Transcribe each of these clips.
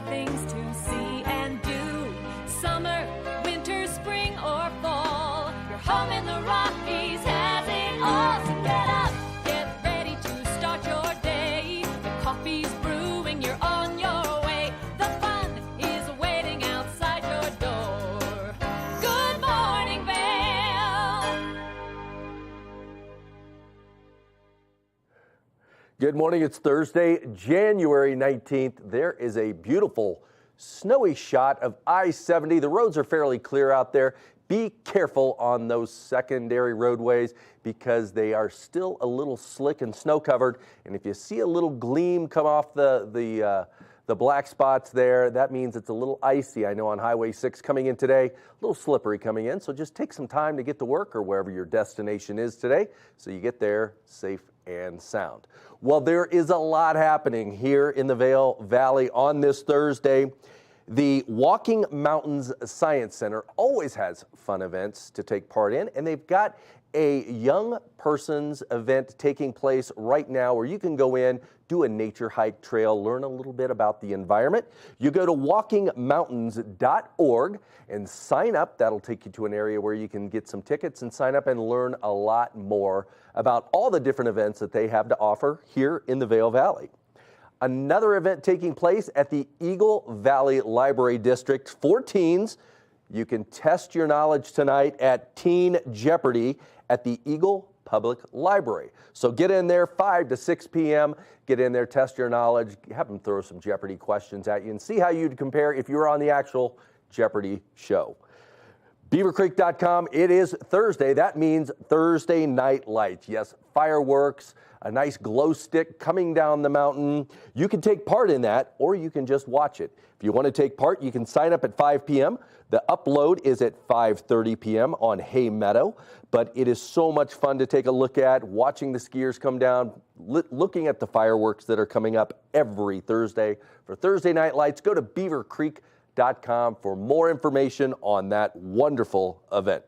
things to see and do. Summer, winter, spring, or fall. Your home in the Rockies has it all. So get up, get ready to start your day. The coffee's brewing, you're on your way. The fun is waiting outside your door. Good morning, Vail. Good morning. It's Thursday, January 19th. There is a beautiful snowy shot of I-70. The roads are fairly clear out there. Be careful on those secondary roadways because they are still a little slick and snow covered. And if you see a little gleam come off the black spots there, that means it's a little icy. I know on Highway 6 coming in today, a little slippery coming in. So just take some time to get to work or wherever your destination is today so you get there safe and sound. Well, there is a lot happening here in the Vail Valley on this Thursday. The Walking Mountains Science Center always has fun events to take part in, and they've got a young person's event taking place right now where you can go in, do a nature hike trail, learn a little bit about the environment. You go to walkingmountains.org and sign up. That'll take you to an area where you can get some tickets and sign up and learn a lot more about all the different events that they have to offer here in the Vail Valley. Another event taking place at the Eagle Valley Library District for teens. You can test your knowledge tonight at Teen Jeopardy at the Eagle Public Library. So get in there 5 to 6 p.m. Get in there, test your knowledge, have them throw some Jeopardy questions at you and see how you'd compare if you were on the actual Jeopardy show. BeaverCreek.com, it is Thursday. That means Thursday night lights. Yes, fireworks, a nice glow stick coming down the mountain. You can take part in that or you can just watch it. If you want to take part, you can sign up at 5 p.m. The upload is at 5:30 p.m. on Hay Meadow, but it is so much fun to take a look at, watching the skiers come down, looking at the fireworks that are coming up every Thursday. For Thursday night lights, go to BeaverCreek.com for more information on that wonderful event.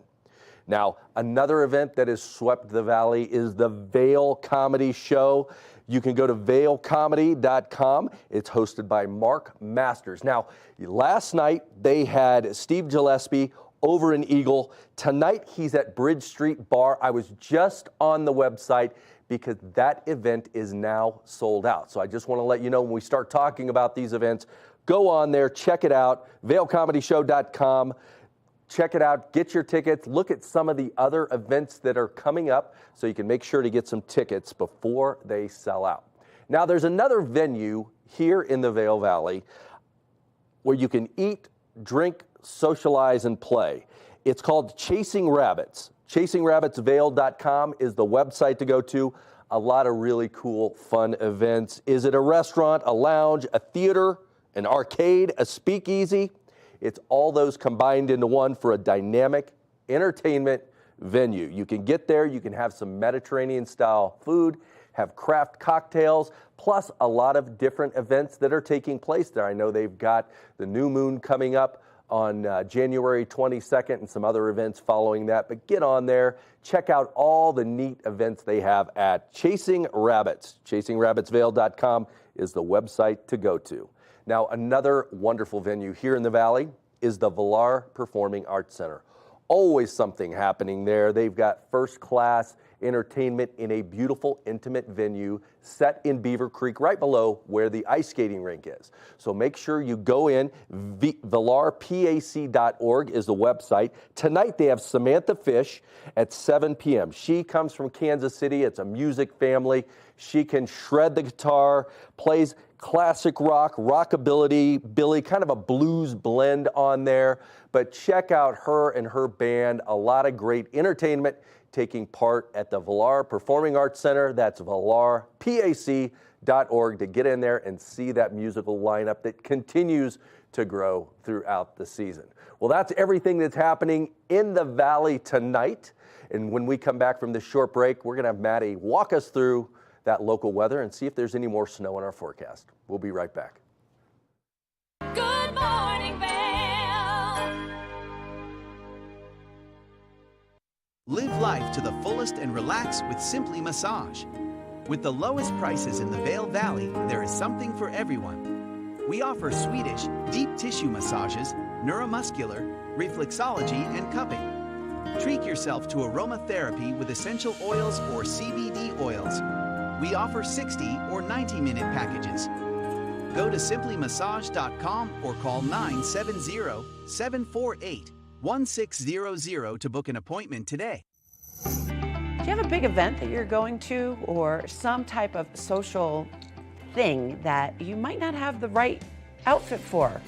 Now, another event that has swept the valley is the Vail Comedy Show. You can go to vailcomedy.com. It's hosted by Mark Masters. Now, last night they had Steve Gillespie over in Eagle. Tonight he's at Bridge Street Bar. I was just on the website because that event is now sold out. So I just want to let you know when we start talking about these events, go on there, check it out, vailcomedyshow.com. Check it out, get your tickets, look at some of the other events that are coming up so you can make sure to get some tickets before they sell out. Now, there's another venue here in the Vail Valley where you can eat, drink, socialize, and play. It's called Chasing Rabbits. ChasingRabbitsVail.com is the website to go to. A lot of really cool, fun events. Is it a restaurant, a lounge, a theater, an arcade, a speakeasy? It's all those combined into one for a dynamic entertainment venue. You can get there, you can have some Mediterranean-style food, have craft cocktails, plus a lot of different events that are taking place there. I know they've got the new moon coming up on January 22nd and some other events following that. But get on there, check out all the neat events they have at Chasing Rabbits. ChasingRabbitsVail.com is the website to go to. Now, another wonderful venue here in the Valley is the Vail Performing Arts Center. Always something happening there. They've got first-class entertainment in a beautiful, intimate venue set in Beaver Creek, right below where the ice skating rink is. So make sure you go in. ValarPAC.org is the website. Tonight they have Samantha Fish at 7 p.m. She comes from Kansas City. It's a music family. She can shred the guitar, plays classic rock, rockabilly, Billy, kind of a blues blend on there. But check out her and her band. A lot of great entertainment taking part at the Vail Performing Arts Center. That's ValarPAC.org to get in there and see that musical lineup that continues to grow throughout the season. Well, that's everything that's happening in the Valley tonight. And when we come back from this short break, we're going to have Maddie walk us through that local weather and see if there's any more snow in our forecast. We'll be right back. Good morning, Vail. Live life to the fullest and relax with Simply Massage. With the lowest prices in the Vail Valley, there is something for everyone. We offer Swedish deep tissue massages, neuromuscular, reflexology, and cupping. Treat yourself to aromatherapy with essential oils or CBD oils. We offer 60 or 90-minute packages. Go to simplymassage.com or call 970-748-1600 to book an appointment today. Do you have a big event that you're going to, or some type of social thing that you might not have the right outfit for?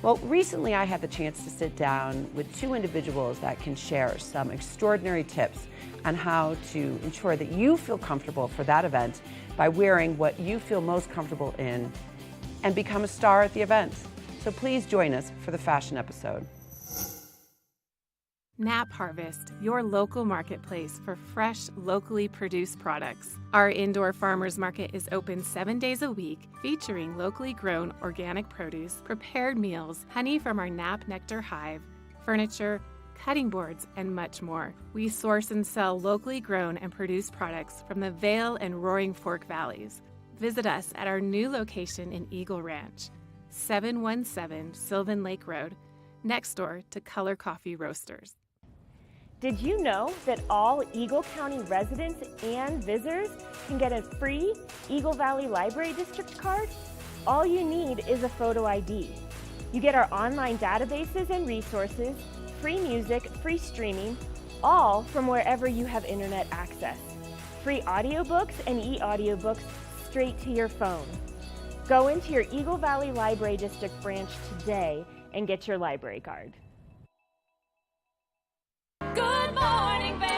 Well, recently I had the chance to sit down with two individuals that can share some extraordinary tips on how to ensure that you feel comfortable for that event by wearing what you feel most comfortable in and become a star at the event. So please join us for the fashion episode. Knapp Harvest, your local marketplace for fresh, locally produced products. Our indoor farmers market is open 7 days a week, featuring locally grown organic produce, prepared meals, honey from our Knapp Nectar hive, furniture, cutting boards, and much more. We source and sell locally grown and produced products from the Vail and Roaring Fork valleys. Visit us at our new location in Eagle Ranch, 717 Sylvan Lake Road, next door to Color Coffee Roasters. Did you know that all Eagle County residents and visitors can get a free Eagle Valley Library District card? All you need is a photo ID. You get our online databases and resources, free music, free streaming, all from wherever you have internet access. Free audiobooks and e-audiobooks straight to your phone. Go into your Eagle Valley Library District branch today and get your library card. Good morning, Vail.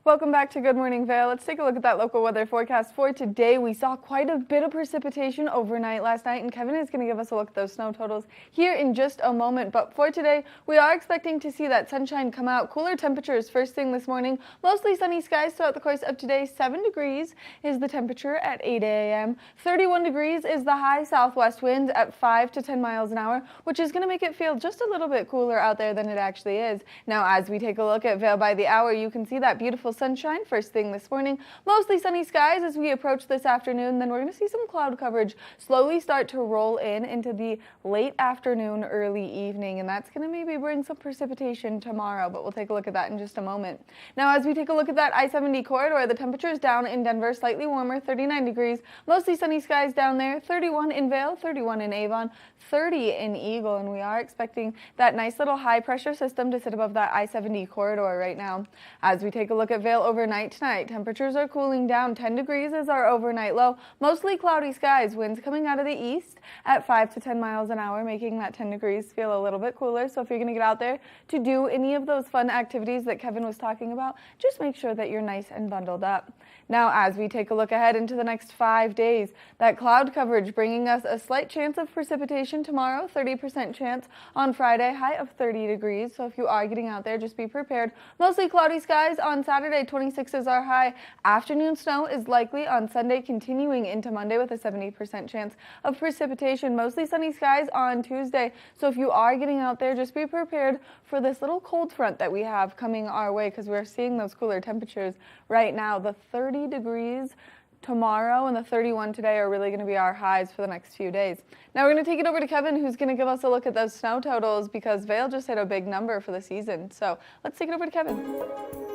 Welcome back to Good Morning Vail. Let's take a look at that local weather forecast for today. We saw quite a bit of precipitation overnight last night, and Kevin is going to give us a look at those snow totals here in just a moment. But for today, we are expecting to see that sunshine come out. Cooler temperatures first thing this morning. Mostly sunny skies throughout the course of today. 7 degrees is the temperature at 8 a.m. 31 degrees is the high. Southwest winds at 5 to 10 miles an hour, which is going to make it feel just a little bit cooler out there than it actually is. Now, as we take a look at Vail by the hour, you can see that beautiful sunshine first thing this morning. Mostly sunny skies as we approach this afternoon. Then we're going to see some cloud coverage slowly start to roll in into the late afternoon, early evening, and that's going to maybe bring some precipitation tomorrow, but we'll take a look at that in just a moment. Now, as we take a look at that I-70 corridor, the temperatures down in Denver, slightly warmer, 39 degrees. Mostly sunny skies down there, 31 in Vail, 31 in Avon, 30 in Eagle, and we are expecting that nice little high pressure system to sit above that I-70 corridor right now. As we take a look at Vail overnight tonight, temperatures are cooling down. 10 degrees is our overnight low. Mostly cloudy skies, winds coming out of the east at 5 to 10 miles an hour, making that 10 degrees feel a little bit cooler. So if you're going to get out there to do any of those fun activities that Kevin was talking about, just make sure that you're nice and bundled up. Now, as we take a look ahead into the next 5 days, that cloud coverage bringing us a slight chance of precipitation tomorrow, 30% chance on Friday, high of 30 degrees. So if you are getting out there, just be prepared. Mostly cloudy skies on Saturday, 26 is our high. Afternoon snow is likely on Sunday, continuing into Monday with a 70% chance of precipitation. Mostly sunny skies on Tuesday. So if you are getting out there, just be prepared for this little cold front that we have coming our way, because we're seeing those cooler temperatures right now. The 30 degrees tomorrow and the 31 today are really going to be our highs for the next few days. Now we're going to take it over to Kevin, who's going to give us a look at those snow totals, because Vail just hit a big number for the season. So let's take it over to Kevin.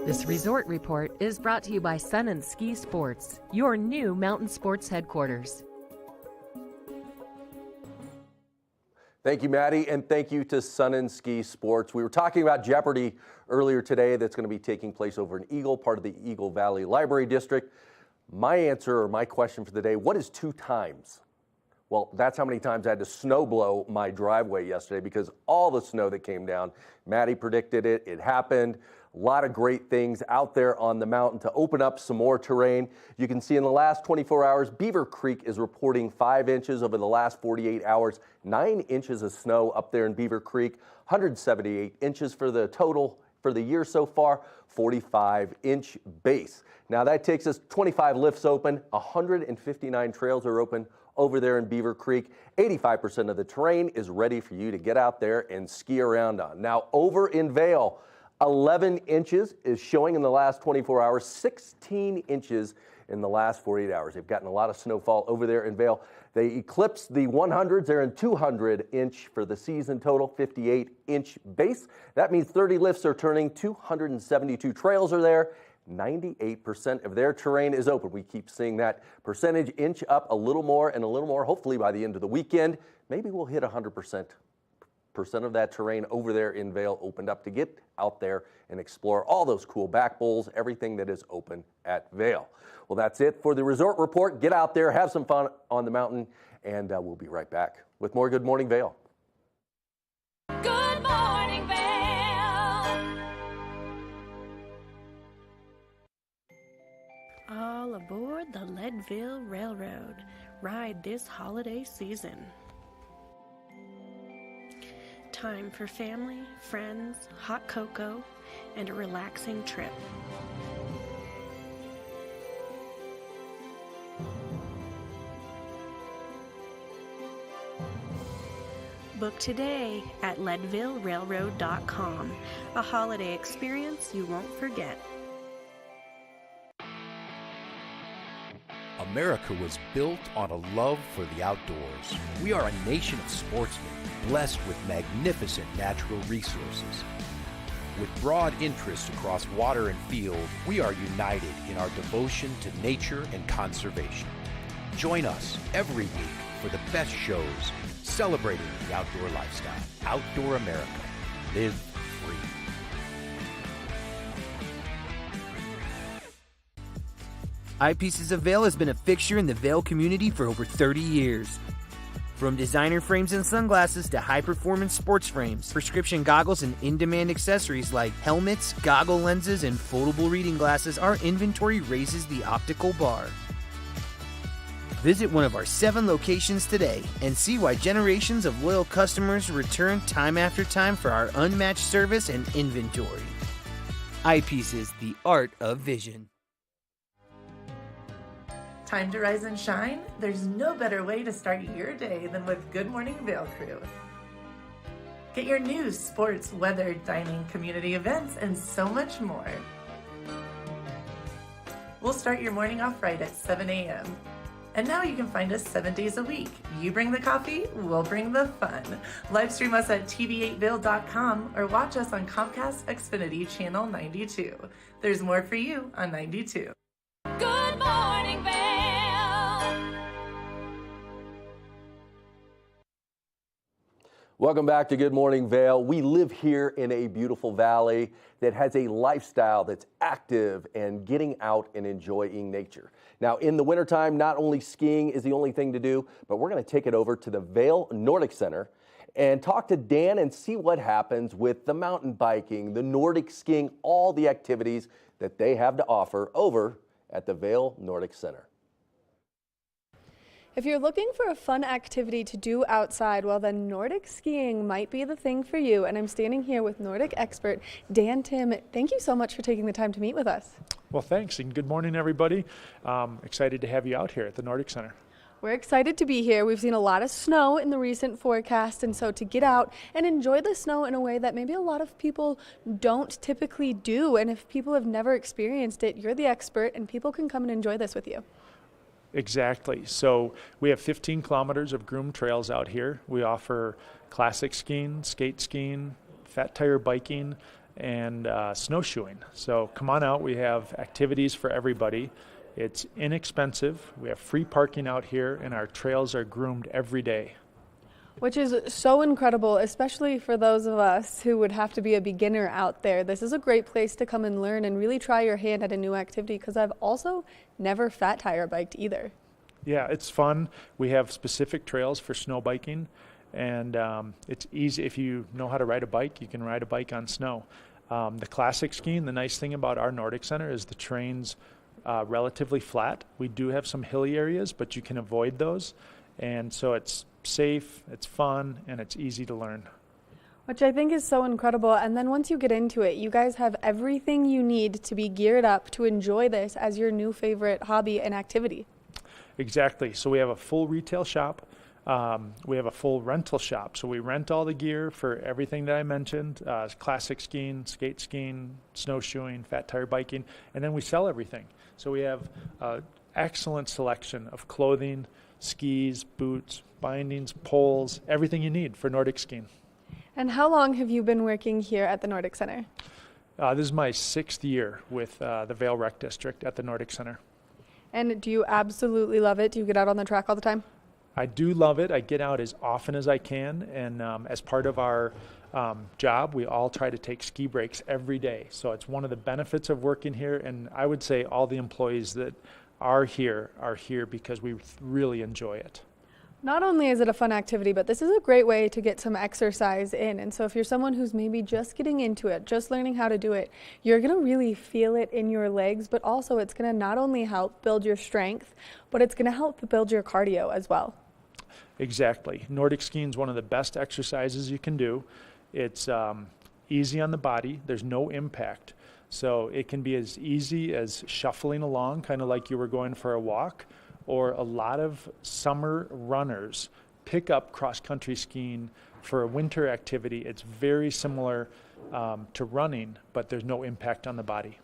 This resort report is brought to you by Sun and Ski Sports, your new mountain sports headquarters. Thank you, Maddie, and thank you to Sun and Ski Sports. We were talking about Jeopardy earlier today that's going to be taking place over in Eagle, part of the Eagle Valley Library District. My answer, or my question for the day, what is 2 times? Well, that's how many times I had to snow blow my driveway yesterday, because all the snow that came down, Maddie predicted it, it happened. A lot of great things out there on the mountain to open up some more terrain. You can see in the last 24 hours, Beaver Creek is reporting 5 inches over the last 48 hours, 9 inches of snow up there in Beaver Creek, 178 inches for the total for the year so far, 45-inch base. Now that takes us 25 lifts open, 159 trails are open over there in Beaver Creek. 85% of the terrain is ready for you to get out there and ski around on. Now over in Vail, 11 inches is showing in the last 24 hours, 16 inches in the last 48 hours. They've gotten a lot of snowfall over there in Vail. They eclipsed the 100s. They're in 200-inch for the season total, 58-inch base. That means 30 lifts are turning, 272 trails are there. 98% of their terrain is open. We keep seeing that percentage inch up a little more and a little more. Hopefully by the end of the weekend, maybe we'll hit 100% of that terrain over there in Vail opened up to get out there and explore all those cool back bowls, everything that is open at Vail. Well, that's it for the resort report. Get out there, have some fun on the mountain, and we'll be right back with more Good Morning Vail. Good morning, Vail. All aboard the Leadville Railroad. Ride this holiday season. Time for family, friends, hot cocoa, and a relaxing trip. Book today at leadvillerailroad.com. A holiday experience you won't forget. America was built on a love for the outdoors. We are a nation of sportsmen, blessed with magnificent natural resources. With broad interests across water and field, we are united in our devotion to nature and conservation. Join us every week for the best shows celebrating the outdoor lifestyle. Outdoor America. Live free. Eyepieces of Vail has been a fixture in the Vail community for over 30 years. From designer frames and sunglasses to high-performance sports frames, prescription goggles, and in-demand accessories like helmets, goggle lenses, and foldable reading glasses, our inventory raises the optical bar. Visit one of our 7 locations today and see why generations of loyal customers return time after time for our unmatched service and inventory. Eyepieces, the art of vision. Time to rise and shine? There's no better way to start your day than with Good Morning Vail Crew. Get your news, sports, weather, dining, community events, and so much more. We'll start your morning off right at 7 a.m. And now you can find us 7 days a week. You bring the coffee, we'll bring the fun. Live stream us at tv8vail.com or watch us on Comcast Xfinity Channel 92. There's more for you on 92. Good morning, Vail. Welcome back to Good Morning Vail. We live here in a beautiful valley that has a lifestyle that's active and getting out and enjoying nature. Now, in the wintertime, not only skiing is the only thing to do, but we're going to take it over to the Vail Nordic Center and talk to Dan and see what happens with the mountain biking, the Nordic skiing, all the activities that they have to offer over at the Vail Nordic Center. If you're looking for a fun activity to do outside, well then Nordic skiing might be the thing for you. And I'm standing here with Nordic expert Dan Tim. Thank you so much for taking the time to meet with us. Well, thanks, and good morning, everybody. Excited to have you out here at the Nordic Center. We're excited to be here. We've seen a lot of snow in the recent forecast, and so to get out and enjoy the snow in a way that maybe a lot of people don't typically do, and if people have never experienced it, you're the expert and people can come and enjoy this with you. Exactly. So we have 15 kilometers of groomed trails out here. We offer classic skiing, skate skiing, fat tire biking, and snowshoeing. So come on out. We have activities for everybody. It's inexpensive. We have free parking out here, and our trails are groomed every day. Which is so incredible, especially for those of us who would have to be a beginner out there. This is a great place to come and learn and really try your hand at a new activity, because I've also never fat tire biked either. Yeah, it's fun. We have specific trails for snow biking, and it's easy. If you know how to ride a bike, you can ride a bike on snow. The classic skiing, the nice thing about our Nordic Center is the terrain's relatively flat. We do have some hilly areas, but you can avoid those. And so it's safe, it's fun, and it's easy to learn. Which I think is so incredible. And then once you get into it, you guys have everything you need to be geared up to enjoy this as your new favorite hobby and activity. Exactly. So we have a full retail shop. We have a full rental shop, so we rent all the gear for everything that I mentioned, classic skiing, skate skiing, snowshoeing, fat tire biking, and then we sell everything. So we have an excellent selection of clothing, skis, boots, bindings, poles, everything you need for Nordic skiing. And how long have you been working here at the Nordic Center? This is my 6th year with the Vail Rec District at the Nordic Center. And do you absolutely love it? Do you get out on the track all the time? I do love it. I get out as often as I can, and as part of our job, we all try to take ski breaks every day. So it's one of the benefits of working here, and I would say all the employees that are here because we really enjoy it. Not only is it a fun activity, but this is a great way to get some exercise in. And so if you're someone who's maybe just getting into it, just learning how to do it, you're going to really feel it in your legs, but also it's going to not only help build your strength, but it's going to help build your cardio as well. Exactly. Nordic skiing is one of the best exercises you can do. It's easy on the body. There's no impact. So it can be as easy as shuffling along, kind of like you were going for a walk, or a lot of summer runners pick up cross-country skiing for a winter activity. It's very similar to running, but there's no impact on the body.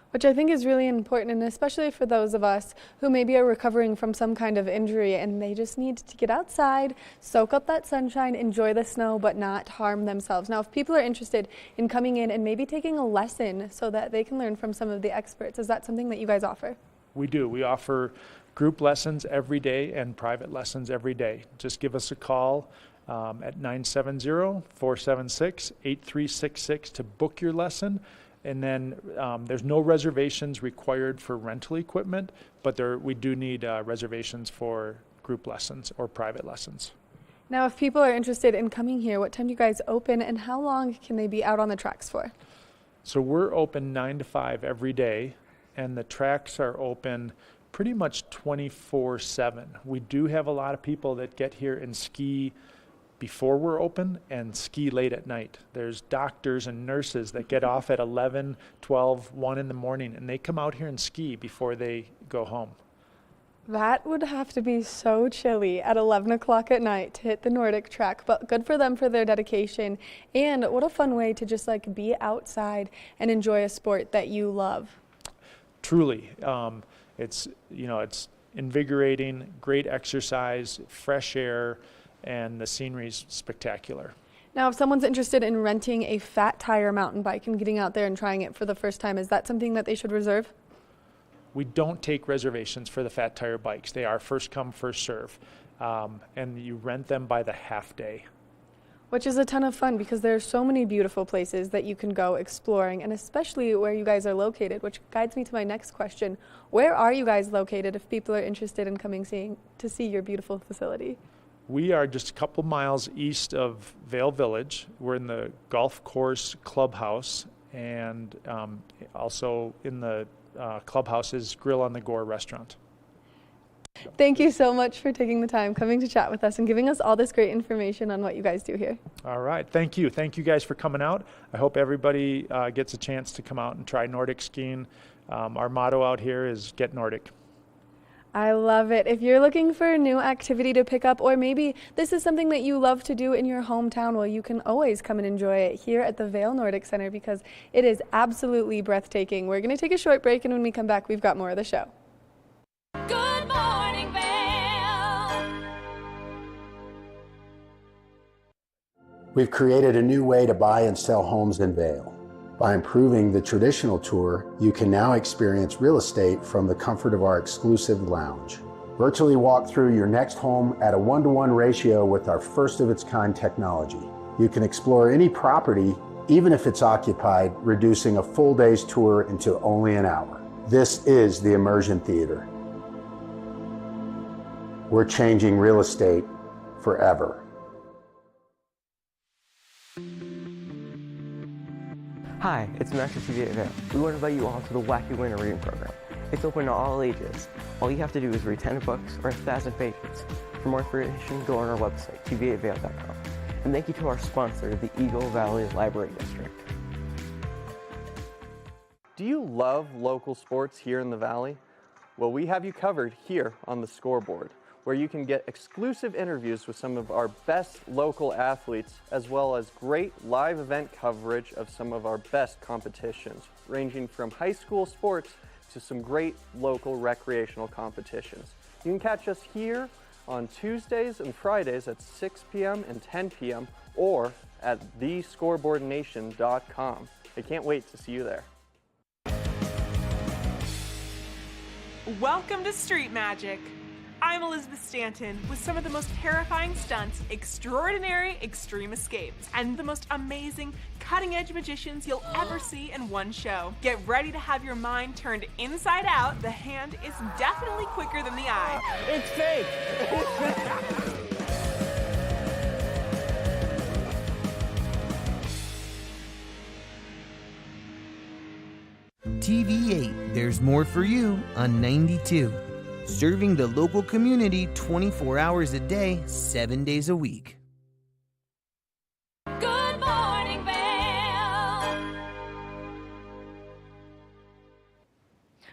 Which I think is really important, and especially for those of us who maybe are recovering from some kind of injury and they just need to get outside, soak up that sunshine, enjoy the snow, but not harm themselves. Now, if people are interested in coming in and maybe taking a lesson so that they can learn from some of the experts, is that something that you guys offer? We do. We offer group lessons every day and private lessons every day. Just give us a call at 970-476-8366 to book your lesson. And then there's no reservations required for rental equipment, but we do need reservations for group lessons or private lessons. Now, if people are interested in coming here, what time do you guys open and how long can they be out on the tracks for? So we're open 9 to 5 every day, and the tracks are open pretty much 24/7. We do have a lot of people that get here and ski before we're open and ski late at night. There's doctors and nurses that get off at 11, 12, 1 in the morning, and they come out here and ski before they go home. That would have to be so chilly at 11 o'clock at night to hit the Nordic track, but good for them for their dedication. And what a fun way to just like be outside and enjoy a sport that you love. Truly. It's invigorating, great exercise, fresh air, and the scenery's spectacular. Now, if someone's interested in renting a fat tire mountain bike and getting out there and trying it for the first time, is that something that they should reserve? We don't take reservations for the fat tire bikes. They are first come, first serve, and you rent them by the half day. Which is a ton of fun because there are so many beautiful places that you can go exploring, and especially where you guys are located, which guides me to my next question. Where are you guys located if people are interested in coming to see your beautiful facility? We are just a couple miles east of Vail Village. We're in the golf course clubhouse, and also in the clubhouse is Grill on the Gore restaurant. Thank you so much for taking the time, coming to chat with us and giving us all this great information on what you guys do here. All right. Thank you. Thank you guys for coming out. I hope everybody gets a chance to come out and try Nordic skiing. Our motto out here is Get Nordic. I love it. If you're looking for a new activity to pick up, or maybe this is something that you love to do in your hometown, well, you can always come and enjoy it here at the Vail Nordic Center because it is absolutely breathtaking. We're going to take a short break, and when we come back, we've got more of the show. Good morning, Vail. We've created a new way to buy and sell homes in Vail. By improving the traditional tour, you can now experience real estate from the comfort of our exclusive lounge. Virtually walk through your next home at a 1-to-1 ratio with our first-of-its-kind technology. You can explore any property, even if it's occupied, reducing a full day's tour into only an hour. This is the Immersion Theater. We're changing real estate forever. Hi, it's Max at TVA Vail. We want to invite you all to the Wacky Winter Reading Program. It's open to all ages. All you have to do is read 10 books or 1,000 pages. For more information, go on our website, tvavail.com. And thank you to our sponsor, the Eagle Valley Library District. Do you love local sports here in the Valley? Well, we have you covered here on the scoreboard, where you can get exclusive interviews with some of our best local athletes, as well as great live event coverage of some of our best competitions, ranging from high school sports to some great local recreational competitions. You can catch us here on Tuesdays and Fridays at 6 p.m. and 10 p.m. or at thescoreboardnation.com. I can't wait to see you there. Welcome to Street Magic. I'm Elizabeth Stanton with some of the most terrifying stunts, extraordinary extreme escapes, and the most amazing cutting-edge magicians you'll ever see in one show. Get ready to have your mind turned inside out. The hand is definitely quicker than the eye. It's fake! TV8, there's more for you on 92. Serving the local community 24 hours a day, 7 days a week. Good morning, Vail.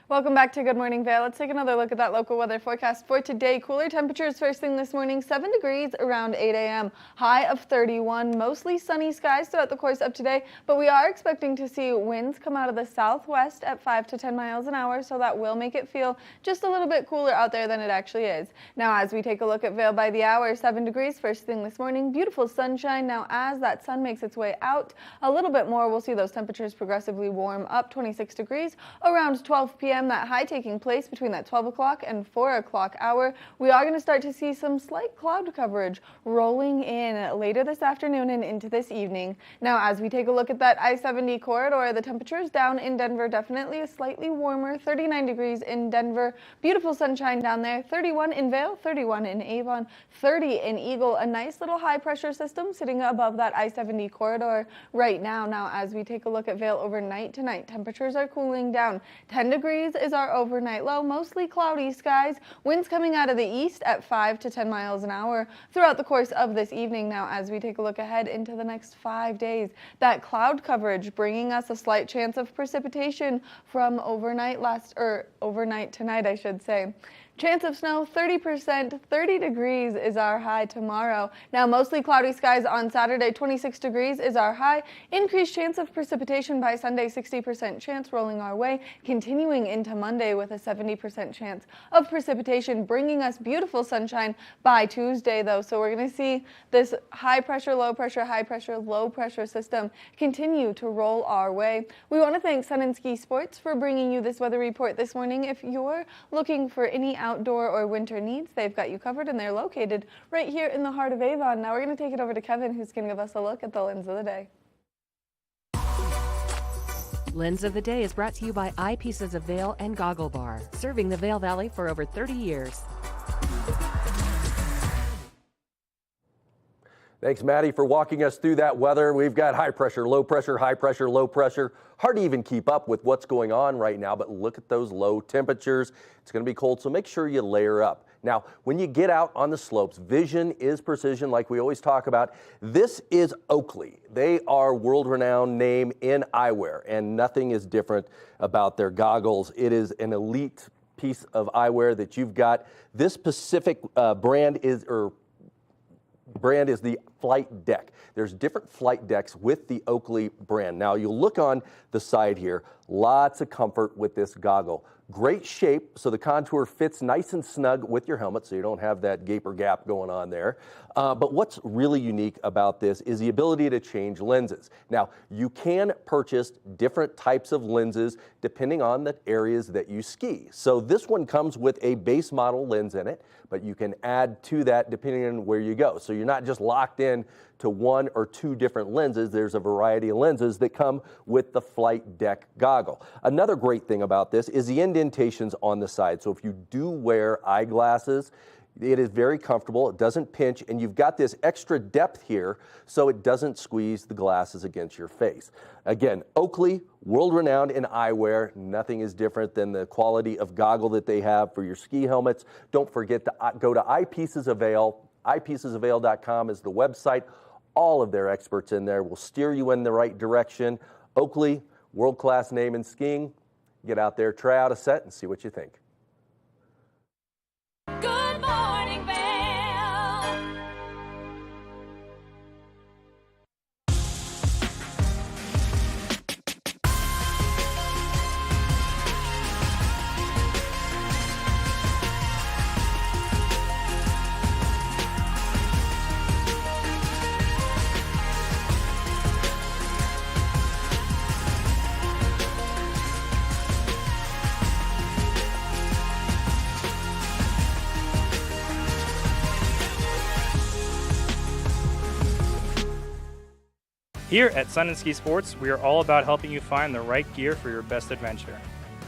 Welcome back to Good Morning Vail. Let's take another look at that local weather forecast for today. Cooler temperatures first thing this morning, 7 degrees around 8 a.m. High of 31. Mostly sunny skies throughout the course of today, but we are expecting to see winds come out of the southwest at 5 to 10 miles an hour, so that will make it feel just a little bit cooler out there than it actually is. Now, as we take a look at Vail by the hour, 7 degrees first thing this morning. Beautiful sunshine. Now, as that sun makes its way out a little bit more, we'll see those temperatures progressively warm up. 26 degrees around 12 p.m. That high taking place between that 12 o'clock and 4 o'clock hour. We are going to start to see some slight cloud coverage rolling in later this afternoon and into this evening. Now, as we take a look at that I-70 corridor, the temperatures down in Denver definitely slightly warmer. 39 degrees in Denver. Beautiful sunshine down there. 31 in Vail, 31 in Avon, 30 in Eagle. A nice little high pressure system sitting above that I-70 corridor right now. Now, as we take a look at Vail overnight tonight, temperatures are cooling down. 10 degrees is our overnight low, mostly cloudy skies. Winds coming out of the east at 5 to 10 miles an hour throughout the course of this evening. Now, as we take a look ahead into the next 5 days, that cloud coverage bringing us a slight chance of precipitation from overnight tonight, I should say. Chance of snow, 30%, 30 degrees is our high tomorrow. Now, mostly cloudy skies on Saturday, 26 degrees is our high. Increased chance of precipitation by Sunday, 60% chance rolling our way. Continuing into Monday with a 70% chance of precipitation, bringing us beautiful sunshine by Tuesday, though. So we're going to see this high pressure, low pressure, high pressure, low pressure system continue to roll our way. We want to thank Sun and Ski Sports for bringing you this weather report this morning. If you're looking for any outdoor or winter needs, they've got you covered, and they're located right here in the heart of Avon. Now we're going to take it over to Kevin, who's going to give us a look at the lens of the day. Lens of the Day is brought to you by Eyepieces of Vail and Goggle Bar, serving the Vail Valley for over 30 years. Thanks, Maddie, for walking us through that weather. We've got high pressure, low pressure, high pressure, low pressure. Hard to even keep up with what's going on right now, but look at those low temperatures. It's going to be cold, so make sure you layer up. Now, when you get out on the slopes, vision is precision, like we always talk about. This is Oakley. They are world-renowned name in eyewear, and nothing is different about their goggles. It is an elite piece of eyewear that you've got. This specific brand is the Flight Deck. There's different flight decks with the Oakley brand. Now, you'll look on the side here, lots of comfort with this goggle. Great shape, so the contour fits nice and snug with your helmet, so you don't have that gape or gap going on there. But what's really unique about this is the ability to change lenses. Now, you can purchase different types of lenses depending on the areas that you ski. So this one comes with a base model lens in it, but you can add to that depending on where you go. So you're not just locked in to one or two different lenses. There's a variety of lenses that come with the Flight Deck goggle. Another great thing about this is the indentations on the side. So if you do wear eyeglasses, it is very comfortable, it doesn't pinch, and you've got this extra depth here so it doesn't squeeze the glasses against your face. Again, Oakley, world-renowned in eyewear. Nothing is different than the quality of goggle that they have for your ski helmets. Don't forget to go to Eyepieces of Vail. Eyepiecesofvail.com is the website. All of their experts in there will steer you in the right direction. Oakley, world-class name in skiing. Get out there, try out a set, and see what you think. Here at Sun and Ski Sports, we are all about helping you find the right gear for your best adventure.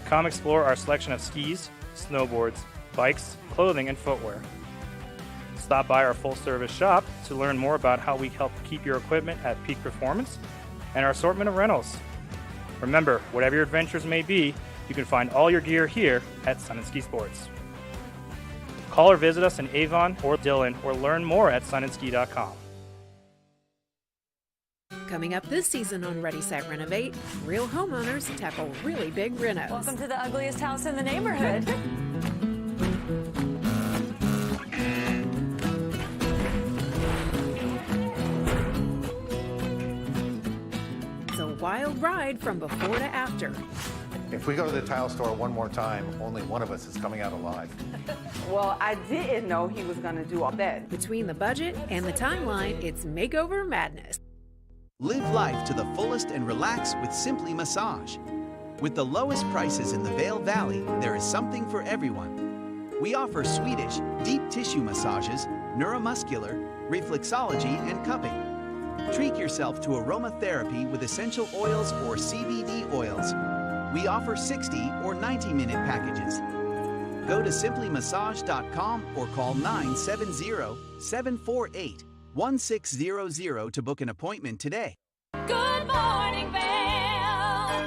Come explore our selection of skis, snowboards, bikes, clothing, and footwear. Stop by our full-service shop to learn more about how we help keep your equipment at peak performance and our assortment of rentals. Remember, whatever your adventures may be, you can find all your gear here at Sun and Ski Sports. Call or visit us in Avon or Dillon or learn more at sunandski.com. Coming up this season on Ready, Set, Renovate, real homeowners tackle really big renos. Welcome to the ugliest house in the neighborhood. It's a wild ride from before to after. If we go to the tile store one more time, only one of us is coming out alive. Well, I didn't know he was going to do all that. Between the budget and the timeline, it's makeover madness. Live life to the fullest and relax with Simply Massage. With the lowest prices in the Vail Valley, there is something for everyone. We offer Swedish deep tissue massages, neuromuscular, reflexology, and cupping. Treat yourself to aromatherapy with essential oils or CBD oils. We offer 60 or 90-minute packages. Go to simplymassage.com or call 970-748-1600 to book an appointment today. Good morning, Vail.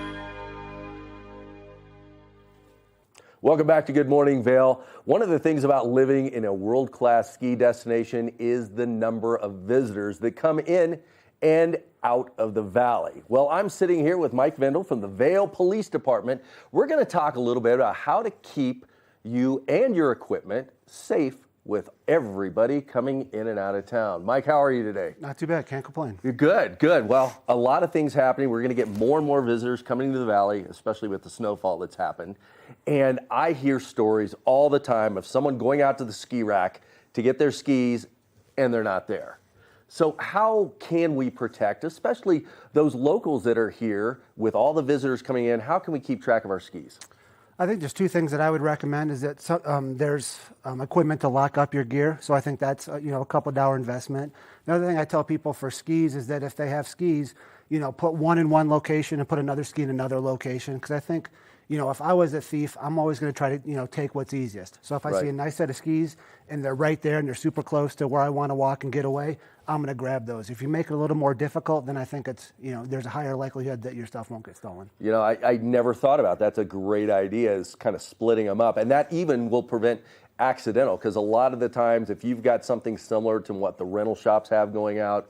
Welcome back to Good Morning Vail. One of the things about living in a world-class ski destination is the number of visitors that come in and out of the valley. Well, I'm sitting here with Mike Vendel from the Vail Police Department. We're going to talk a little bit about how to keep you and your equipment safe with everybody coming in and out of town. Mike, how are you today? Not too bad, can't complain. You're good, good. Well, a lot of things happening. We're going to get more and more visitors coming to the valley, especially with the snowfall that's happened. And I hear stories all the time of someone going out to the ski rack to get their skis and they're not there. So how can we protect, especially those locals that are here with all the visitors coming in, how can we keep track of our skis? I think there's two things that I would recommend is that there's equipment to lock up your gear. So I think that's a couple $1 investment. The other thing I tell people for skis is that if they have skis, put one in one location and put another ski in another location. Because I think, if I was a thief, I'm always going to try to, take what's easiest. So if I see a nice set of skis and they're right there and they're super close to where I want to walk and get away, I'm going to grab those. If you make it a little more difficult, then I think it's, there's a higher likelihood that your stuff won't get stolen. I never thought about that. That's a great idea, is kind of splitting them up. And that even will prevent accidental, because a lot of the times if you've got something similar to what the rental shops have going out,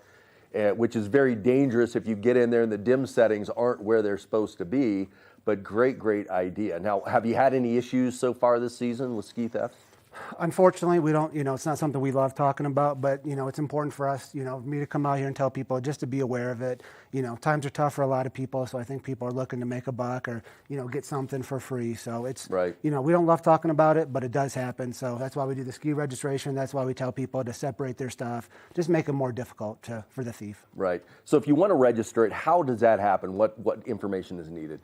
which is very dangerous if you get in there and the dim settings aren't where they're supposed to be, but great idea. Now, have you had any issues so far this season with ski theft? Unfortunately, we don't, it's not something we love talking about, but, it's important for us, me to come out here and tell people just to be aware of it. Times are tough for a lot of people, so I think people are looking to make a buck or, get something for free. So it's, we don't love talking about it, but it does happen. So that's why we do the ski registration. That's why we tell people to separate their stuff, just make it more difficult for the thief. Right. So if you want to register it, how does that happen? What information is needed?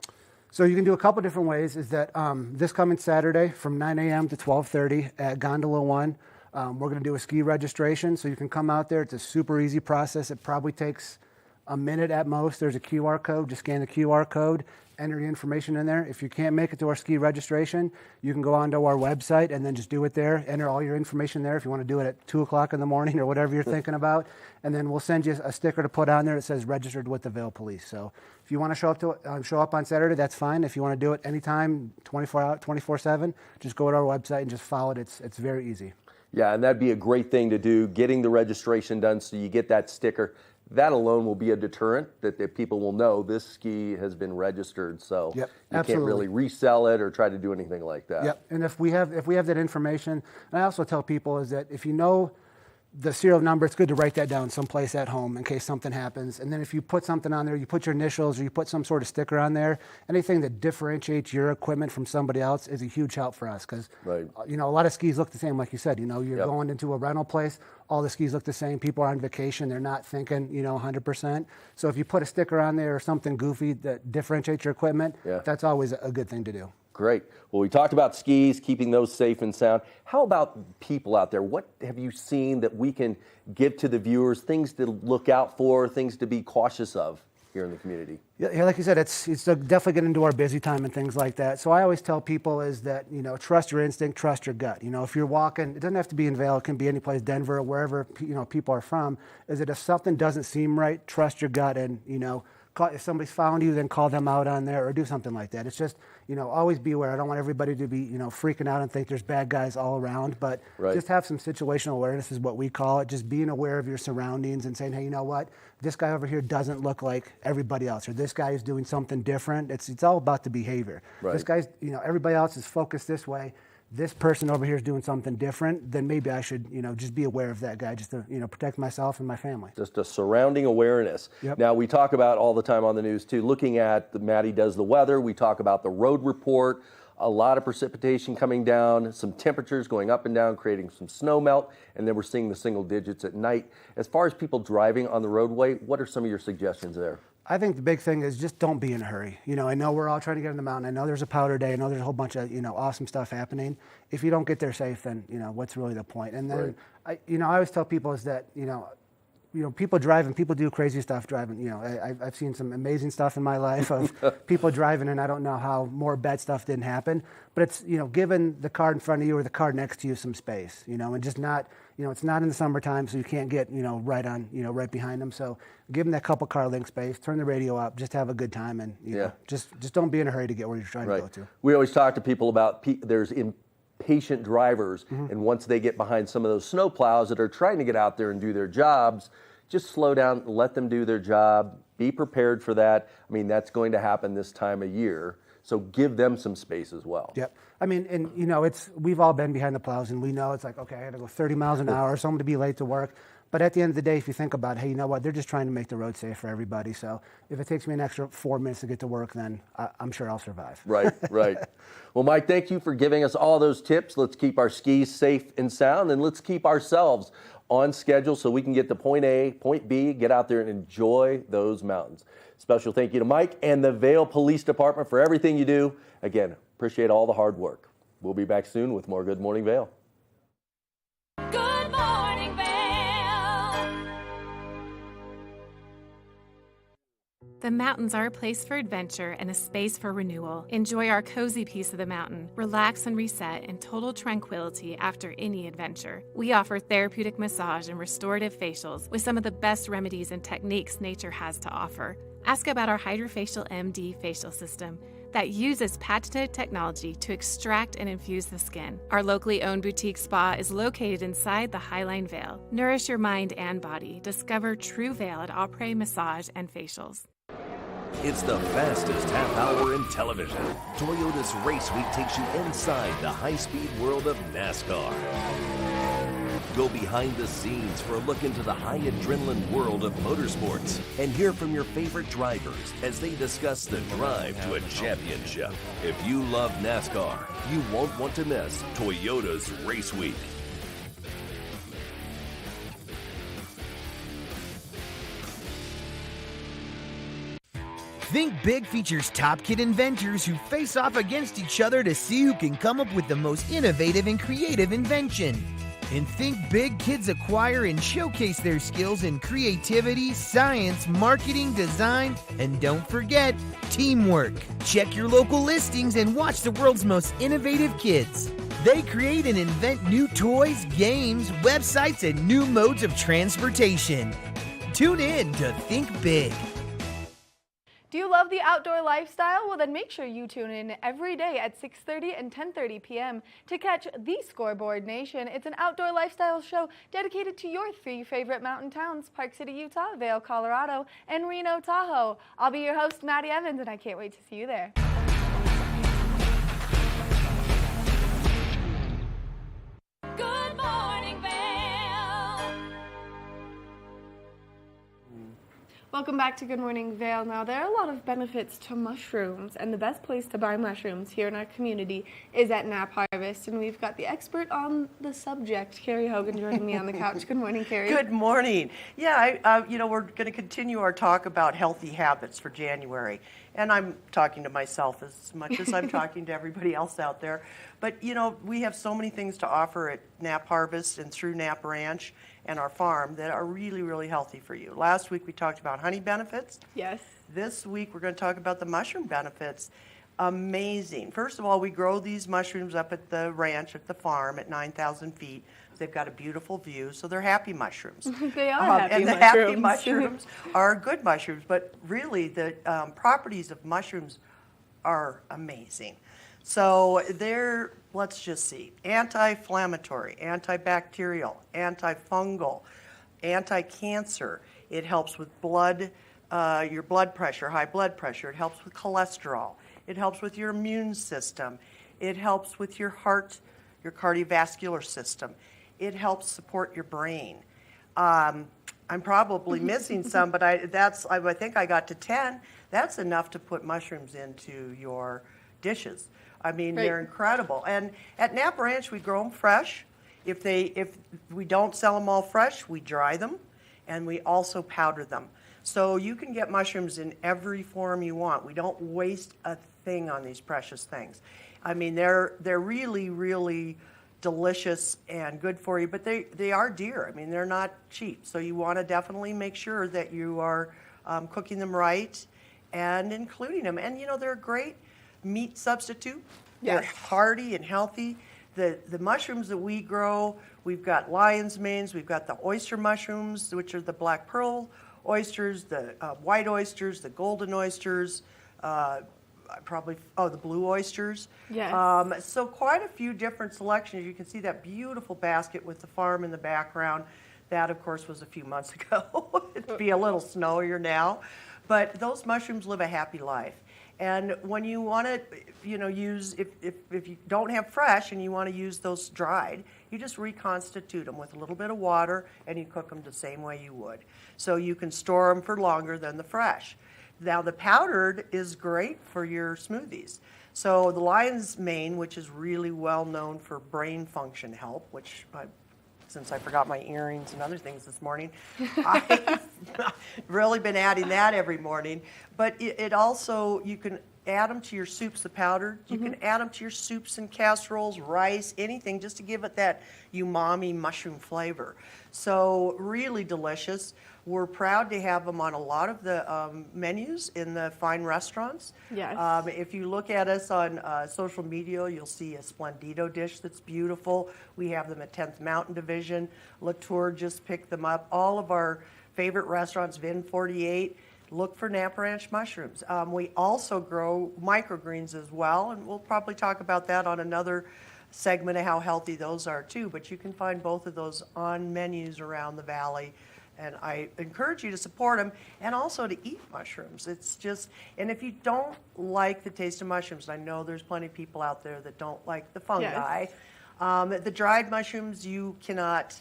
So you can do a couple different ways. Is that this coming Saturday from 9 a.m. to 12:30 at Gondola 1, we're going to do a ski registration. So you can come out there. It's a super easy process. It probably takes a minute at most. There's a QR code. Just scan the QR code, enter your information in there. If you can't make it to our ski registration, you can go onto our website and then just do it there. Enter all your information there if you want to do it at 2 o'clock in the morning or whatever you're thinking about. And then we'll send you a sticker to put on there that says registered with the Vail Police. So if you want to show up on Saturday, that's fine. If you want to do it anytime, 24/7, just go to our website and just follow it. It's very easy. Yeah, and that'd be a great thing to do, getting the registration done so you get that sticker. That alone will be a deterrent that people will know this ski has been registered, so you can't really resell it or try to do anything like that. Yep, and if we have that information, and I also tell people is that if you know the serial number, it's good to write that down someplace at home in case something happens. And then if you put something on there, you put your initials or you put some sort of sticker on there, anything that differentiates your equipment from somebody else is a huge help for us because, a lot of skis look the same, like you said. You're going into a rental place, all the skis look the same. People are on vacation. They're not thinking, 100%. So if you put a sticker on there or something goofy that differentiates your equipment, that's always a good thing to do. Great. Well, we talked about skis, keeping those safe and sound. How about people out there? What have you seen that we can give to the viewers, things to look out for, things to be cautious of here in the community? Yeah, like you said, it's definitely getting into our busy time and things like that. So I always tell people is that, trust your instinct, trust your gut. If you're walking, it doesn't have to be in Vail, it can be any place, Denver, or wherever, people are from, is that if something doesn't seem right, trust your gut and, if somebody's found you, then call them out on there or do something like that. It's just, always be aware. I don't want everybody to be, freaking out and think there's bad guys all around, but just have some situational awareness is what we call it. Just being aware of your surroundings and saying, hey, you know what? This guy over here doesn't look like everybody else, or this guy is doing something different. It's all about the behavior. Right. This guy's, everybody else is focused this way. This person over here is doing something different, then maybe I should, just be aware of that guy just to, protect myself and my family. Just a surrounding awareness. Yep. Now, we talk about all the time on the news, too, looking at Maddie does the weather. We talk about the road report, a lot of precipitation coming down, some temperatures going up and down, creating some snow melt, and then we're seeing the single digits at night. As far as people driving on the roadway, what are some of your suggestions there? I think the big thing is just don't be in a hurry. I know we're all trying to get on the mountain. I know there's a powder day. I know there's a whole bunch of, awesome stuff happening. If you don't get there safe, then, what's really the point? And then, I always tell people is that, people driving, people do crazy stuff driving. I've seen some amazing stuff in my life of people driving, and I don't know how more bad stuff didn't happen. But it's, giving the car in front of you or the car next to you some space, and just not, it's not in the summertime, so you can't get, right on, right behind them. So give them that couple car length space, turn the radio up, just have a good time, and, just don't be in a hurry to get where you're trying to go to. We always talk to people about there's impatient drivers, and once they get behind some of those snow plows that are trying to get out there and do their jobs, just slow down, let them do their job, be prepared for that. I mean, that's going to happen this time of year, so give them some space as well. Yep. I mean, and we've all been behind the plows, and we know it's like, okay, I got to go 30 miles an hour, so I'm going to be late to work. But at the end of the day, if you think about it, hey, you know what? They're just trying to make the road safe for everybody. So if it takes me an extra 4 minutes to get to work, then I'm sure I'll survive. Right. Well, Mike, thank you for giving us all those tips. Let's keep our skis safe and sound, and let's keep ourselves on schedule so we can get to point A, point B, get out there and enjoy those mountains. Special thank you to Mike and the Vail Police Department for everything you do. Again, appreciate all the hard work. We'll be back soon with more Good Morning Vail. Good morning, Vail. The mountains are a place for adventure and a space for renewal. Enjoy our cozy piece of the mountain. Relax and reset in total tranquility after any adventure. We offer therapeutic massage and restorative facials with some of the best remedies and techniques nature has to offer. Ask about our Hydrofacial MD facial system that uses patented technology to extract and infuse the skin. Our locally owned boutique spa is located inside the Highline Vail. Nourish your mind and body. Discover True Vail at Après Massage and Facials. It's the fastest half hour in television. Toyota's Race Week takes you inside the high-speed world of NASCAR. Go behind the scenes for a look into the high adrenaline world of motorsports and hear from your favorite drivers as they discuss the drive to a championship. If you love NASCAR, you won't want to miss Toyota's Race Week. Think Big features top kid inventors who face off against each other to see who can come up with the most innovative and creative invention. And Think Big kids acquire and showcase their skills in creativity, science, marketing, design, and don't forget, teamwork. Check your local listings and watch the world's most innovative kids. They create and invent new toys, games, websites, and new modes of transportation. Tune in to Think Big. Do you love the outdoor lifestyle? Well, then make sure you tune in every day at 6:30 and 10:30 p.m. to catch The Scoreboard Nation. It's an outdoor lifestyle show dedicated to your three favorite mountain towns, Park City, Utah, Vail, Colorado, and Reno, Tahoe. I'll be your host, Maddie Evans, and I can't wait to see you there. Good morning, Vail. Welcome back to Good Morning Vail. Now, there are a lot of benefits to mushrooms, and the best place to buy mushrooms here in our community is at Knapp Harvest, and we've got the expert on the subject, Carrie Hogan, joining me on the couch. Good morning, Carrie. Good morning. Yeah, we're going to continue our talk about healthy habits for January. And I'm talking to myself as much as I'm talking to everybody else out there. But, you know, we have so many things to offer at Knapp Harvest and through Knapp Ranch and our farm that are really, really healthy for you. Last week we talked about honey benefits. Yes. This week we're going to talk about the mushroom benefits. Amazing. First of all, we grow these mushrooms up at the ranch, at the farm at 9,000 feet. They've got a beautiful view, so they're happy mushrooms. They are happy and the mushrooms. happy mushrooms are good mushrooms, but really the properties of mushrooms are amazing. So they're, let's just see, anti-inflammatory, antibacterial, antifungal, anti-cancer. It helps with blood, your blood pressure, high blood pressure. It helps with cholesterol. It helps with your immune system. It helps with your heart, your cardiovascular system. It helps support your brain. I'm probably missing some, but I think I got to 10. That's enough to put mushrooms into your dishes. I mean, Right. they're incredible. And at Knapp Ranch, we grow them fresh. If we don't sell them all fresh, we dry them, and we also powder them. So you can get mushrooms in every form you want. We don't waste a thing on these precious things. I mean, they're really, really delicious and good for you, but they are dear. I mean, they're not cheap. So you want to definitely make sure that you are cooking them right and including them. And, you know, they're a great meat substitute. They're hearty and healthy. The mushrooms that we grow, we've got lion's manes, we've got the oyster mushrooms, which are the black pearl oysters, the white oysters, the golden oysters, the blue oysters. Yes. So quite a few different selections. You can see that beautiful basket with the farm in the background. That, of course, was a few months ago. It'd be a little snowier now. But those mushrooms live a happy life. And when you want to, you know, use, if you don't have fresh and you want to use those dried, you just reconstitute them with a little bit of water and you cook them the same way you would. So you can store them for longer than the fresh. Now the powdered is great for your smoothies. So the lion's mane, which is really well known for brain function help, which since I forgot my earrings and other things this morning, I've really been adding that every morning. But it also, you can add them to your soups, the powdered. You can add them to your soups and casseroles, rice, anything, just to give it that umami mushroom flavor. So really delicious. We're proud to have them on a lot of the menus in the fine restaurants. Yes. If you look at us on social media, you'll see a Splendido dish that's beautiful. We have them at 10th Mountain Division. Latour just picked them up. All of our favorite restaurants, Vin 48, look for Knapp Ranch mushrooms. We also grow microgreens as well, and we'll probably talk about that on another segment of how healthy those are too. But you can find both of those on menus around the valley. And I encourage you to support them and also to eat mushrooms. It's just, and if you don't like the taste of mushrooms, and I know there's plenty of people out there that don't like the fungi, the dried mushrooms you cannot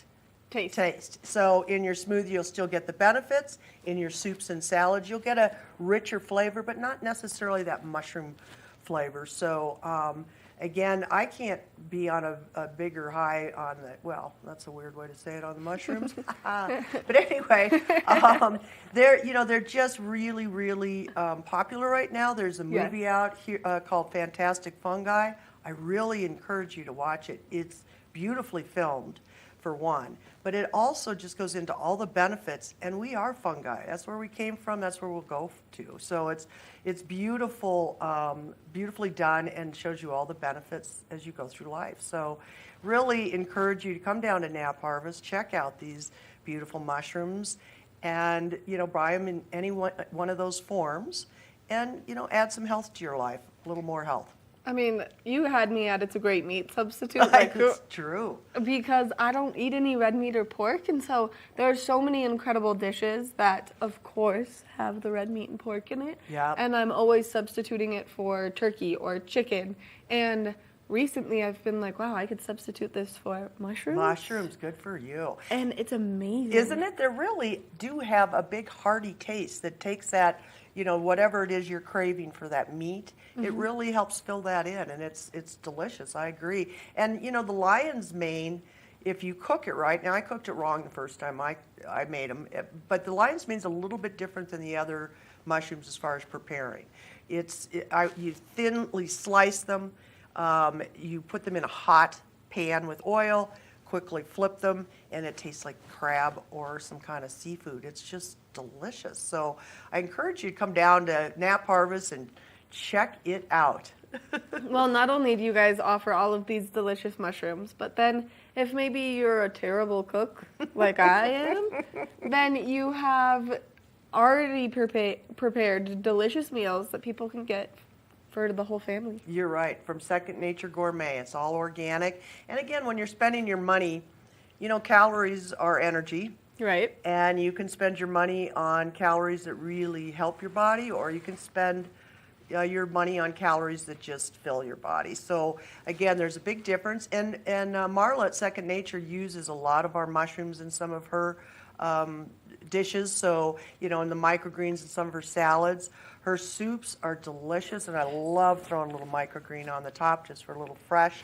taste. So in your smoothie, you'll still get the benefits. In your soups and salads, you'll get a richer flavor, but not necessarily that mushroom flavor. So again, I can't be on a bigger high on the, well, that's a weird way to say it, on the mushrooms. But anyway, they're just really, really popular right now. There's a movie out here called Fantastic Fungi. I really encourage you to watch it. It's beautifully filmed, for one, but it also just goes into all the benefits, and we are fungi. That's where we came from. That's where we'll go to. So it's beautiful, beautifully done, and shows you all the benefits as you go through life. So really encourage you to come down to Knapp Harvest, check out these beautiful mushrooms, and buy them in any one of those forms, and add some health to your life, a little more health. I mean, you had me at it's a great meat substitute. It's true. Because I don't eat any red meat or pork, and so there are so many incredible dishes that, of course, have the red meat and pork in it. Yeah. And I'm always substituting it for turkey or chicken. And recently I've been like, wow, I could substitute this for mushrooms. Mushrooms, good for you. And it's amazing. Isn't it? They really do have a big hearty taste that takes that, whatever it is you're craving for that meat, it really helps fill that in, and it's delicious. I agree. And the lion's mane, if you cook it right, now I cooked it wrong the first time I made them, but the lion's mane is a little bit different than the other mushrooms as far as preparing. You thinly slice them, you put them in a hot pan with oil, quickly flip them, and it tastes like crab or some kind of seafood. It's just delicious. So I encourage you to come down to Knapp Harvest and check it out. Well, not only do you guys offer all of these delicious mushrooms, but then if maybe you're a terrible cook like I am, then you have already prepared delicious meals that people can get for the whole family. You're right. From Second Nature Gourmet, it's all organic. And again, when you're spending your money, calories are energy. Right. And you can spend your money on calories that really help your body, or you can spend your money on calories that just fill your body. So again, there's a big difference. And Marla at Second Nature uses a lot of our mushrooms in some of her dishes. So, in the microgreens and some of her salads. Her soups are delicious, and I love throwing a little microgreen on the top just for a little fresh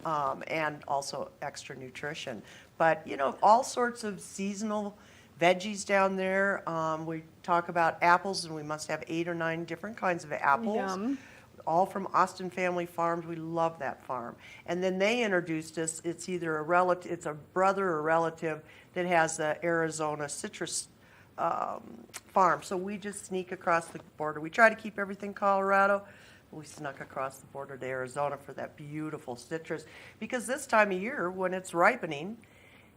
and also extra nutrition. But, all sorts of seasonal veggies down there. We talk about apples, and we must have 8 or 9 different kinds of apples. Yum. All from Austin Family Farms. We love that farm. And then they introduced us. It's either a relative, it's a brother or relative that has the Arizona citrus farm. So we just sneak across the border. We try to keep everything Colorado. We snuck across the border to Arizona for that beautiful citrus. Because this time of year, when it's ripening,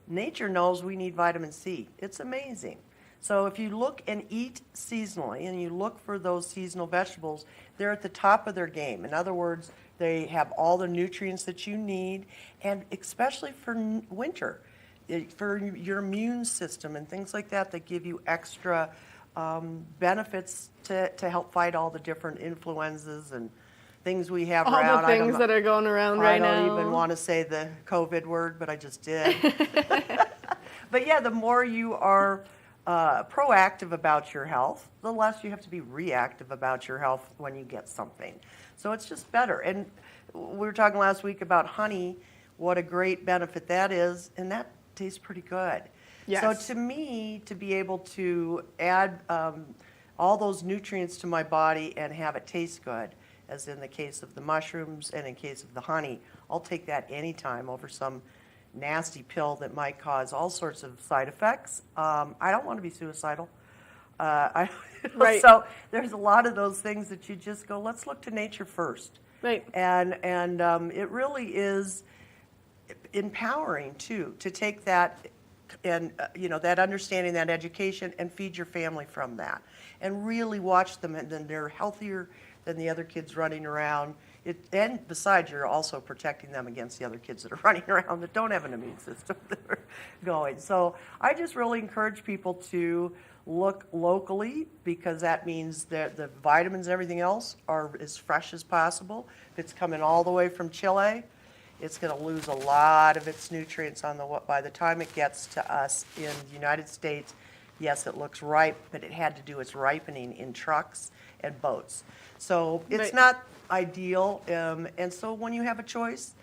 nature knows we need vitamin C. It's amazing. So if you look and eat seasonally and you look for those seasonal vegetables, they're at the top of their game. In other words, they have all the nutrients that you need, and especially for winter, for your immune system and things like that give you extra benefits to help fight all the different influenzas and things we have around. All the things that are going around right now. I don't even want to say the COVID word, but I just did. But yeah, the more you are proactive about your health, the less you have to be reactive about your health when you get something. So it's just better. And we were talking last week about honey, what a great benefit that is, and that tastes pretty good. Yes. So to me, to be able to add all those nutrients to my body and have it taste good, as in the case of the mushrooms and in case of the honey, I'll take that anytime over some nasty pill that might cause all sorts of side effects. I don't want to be suicidal. Right. So there's a lot of those things that you just go, let's look to nature first. Right. And it really is empowering too to take that and that understanding, that education, and feed your family from that, and really watch them, and then they're healthier than the other kids running around. And besides, you're also protecting them against the other kids that are running around that don't have an immune system that are going. So I just really encourage people to look locally, because that means that the vitamins and everything else are as fresh as possible. If it's coming all the way from Chile, it's going to lose a lot of its nutrients by the time it gets to us in the United States. Yes, it looks ripe, but it had to do its ripening in trucks and boats. So it's Right. not ideal. And so when you have a choice,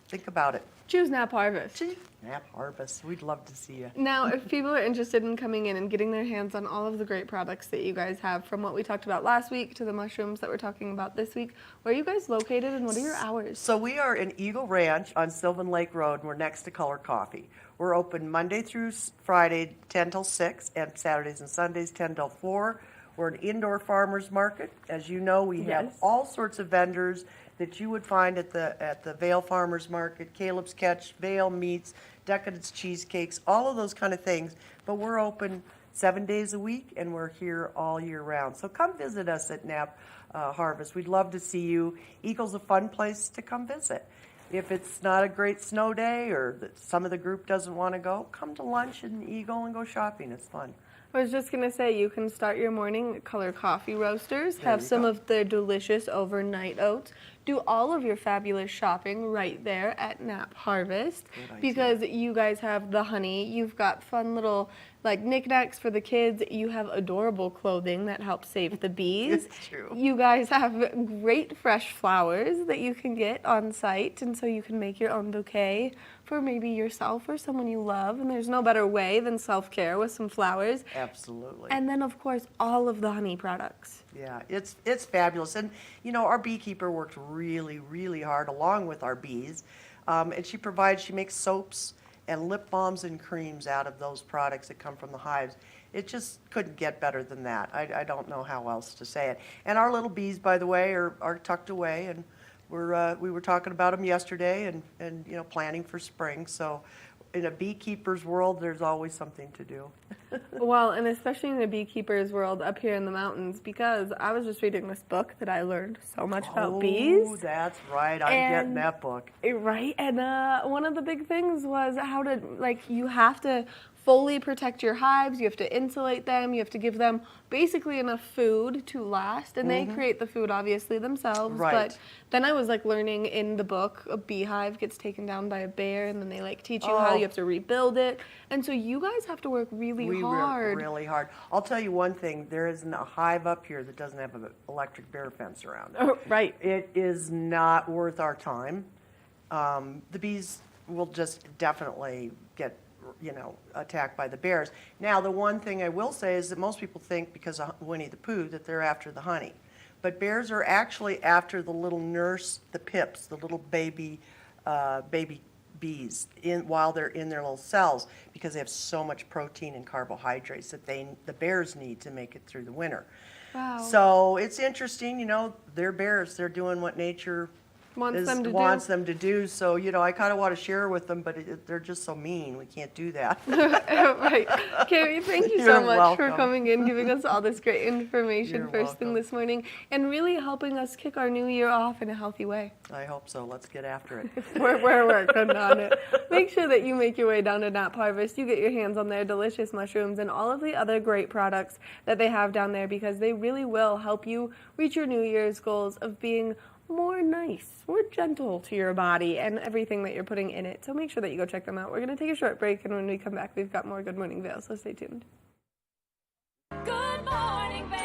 think about it. Choose Knapp Harvest. Knapp Harvest. We'd love to see you. Now, if people are interested in coming in and getting their hands on all of the great products that you guys have, from what we talked about last week to the mushrooms that we're talking about this week, where are you guys located and what are your hours? So we are in Eagle Ranch on Sylvan Lake Road, and we're next to Color Coffee. We're open Monday through Friday, 10 till 6, and Saturdays and Sundays, 10 till 4. We're an indoor farmers market. As you know, we have Yes. all sorts of vendors that you would find at the Vail Farmers Market, Caleb's Catch, Vail Meats, Decadence Cheesecakes, all of those kind of things. But we're open 7 days a week, and we're here all year round. So come visit us at Knapp Harvest. We'd love to see you. Eagle's a fun place to come visit. If it's not a great snow day or some of the group doesn't want to go, come to lunch in Eagle and go shopping. It's fun. I was just going to say, you can start your morning at Color Coffee Roasters, have you some go. of their delicious overnight oats, do all of your fabulous shopping right there at Knapp Harvest, Good idea. because you guys have the honey, you've got fun little knickknacks for the kids, you have adorable clothing that helps save the bees. It's true. You guys have great fresh flowers that you can get on site, and so you can make your own bouquet for maybe yourself or someone you love, and there's no better way than self-care with some flowers. Absolutely. And then, of course, all of the honey products. Yeah, it's fabulous. And, you know, our beekeeper works really, really hard along with our bees. And she makes soaps and lip balms and creams out of those products that come from the hives. It just couldn't get better than that. I don't know how else to say it. And our little bees, by the way, are tucked away, and we were talking about them yesterday and you know, planning for spring. So in a beekeeper's world, there's always something to do. Well, and especially in the beekeeper's world up here in the mountains, because I was just reading this book that I learned so much about bees. Oh, that's right. I'm getting that book. Right, and one of the big things was how to, like, you have to fully protect your hives, you have to insulate them, you have to give them basically enough food to last, and they create the food obviously themselves. Right. But then I was like learning in the book, a beehive gets taken down by a bear, and then they like teach you how you have to rebuild it. And so you guys have to work really hard. Really hard. I'll tell you one thing, there isn't a hive up here that doesn't have an electric bear fence around it. Oh, right. It is not worth our time. The bees will just definitely get, you know, attacked by the bears. Now, the one thing I will say is that most people think because of Winnie the Pooh that they're after the honey. But bears are actually after the little nurse, the pips, the little baby bees while they're in their little cells, because they have so much protein and carbohydrates that the bears need to make it through the winter. Wow. So it's interesting, you know, they're bears. They're doing what nature wants them to do. So, you know, I kind of want to share with them, but they're just so mean. We can't do that. Right. Carrie, thank you You're so much welcome. for coming in, giving us all this great information You're first thing this morning, and really helping us kick our new year off in a healthy way. I hope so. Let's get after it. We're working on it. Make sure that you make your way down to Knapp Harvest. You get your hands on their delicious mushrooms and all of the other great products that they have down there, because they really will help you reach your New Year's goals of being more nice, more gentle to your body and everything that you're putting in it. So make sure that you go check them out. We're going to take a short break, and when we come back, we've got more Good Morning Vail, so stay tuned. Good morning, Vail.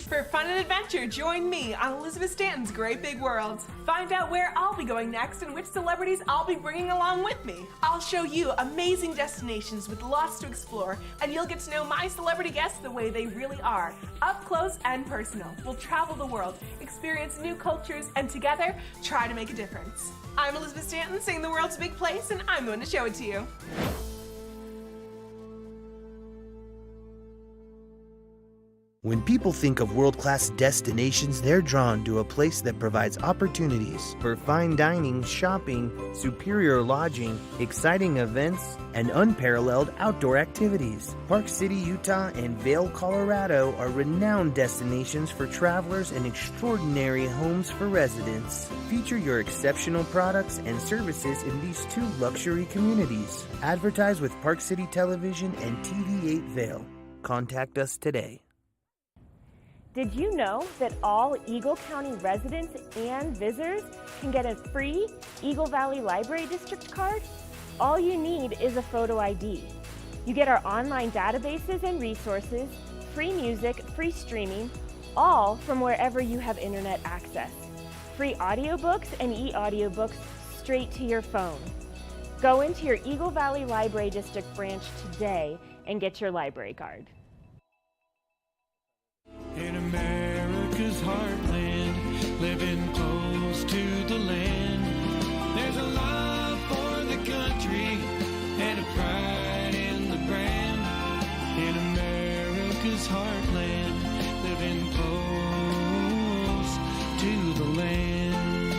For fun and adventure, join me on Elizabeth Stanton's Great Big World. Find out where I'll be going next and which celebrities I'll be bringing along with me. I'll show you amazing destinations with lots to explore, and you'll get to know my celebrity guests the way they really are, up close and personal. We'll travel the world, experience new cultures, and together, try to make a difference. I'm Elizabeth Stanton, saying the world's a big place, and I'm going to show it to you. When people think of world-class destinations, they're drawn to a place that provides opportunities for fine dining, shopping, superior lodging, exciting events, and unparalleled outdoor activities. Park City, Utah, and Vail, Colorado are renowned destinations for travelers and extraordinary homes for residents. Feature your exceptional products and services in these two luxury communities. Advertise with Park City Television and TV8 Vail. Contact us today. Did you know that all Eagle County residents and visitors can get a free Eagle Valley Library District card? All you need is a photo ID. You get our online databases and resources, free music, free streaming, all from wherever you have internet access. Free audiobooks and e-audiobooks straight to your phone. Go into your Eagle Valley Library District branch today and get your library card. In America's heartland, living close to the land, there's a love for the country and a pride in the brand. In America's heartland, living close to the land.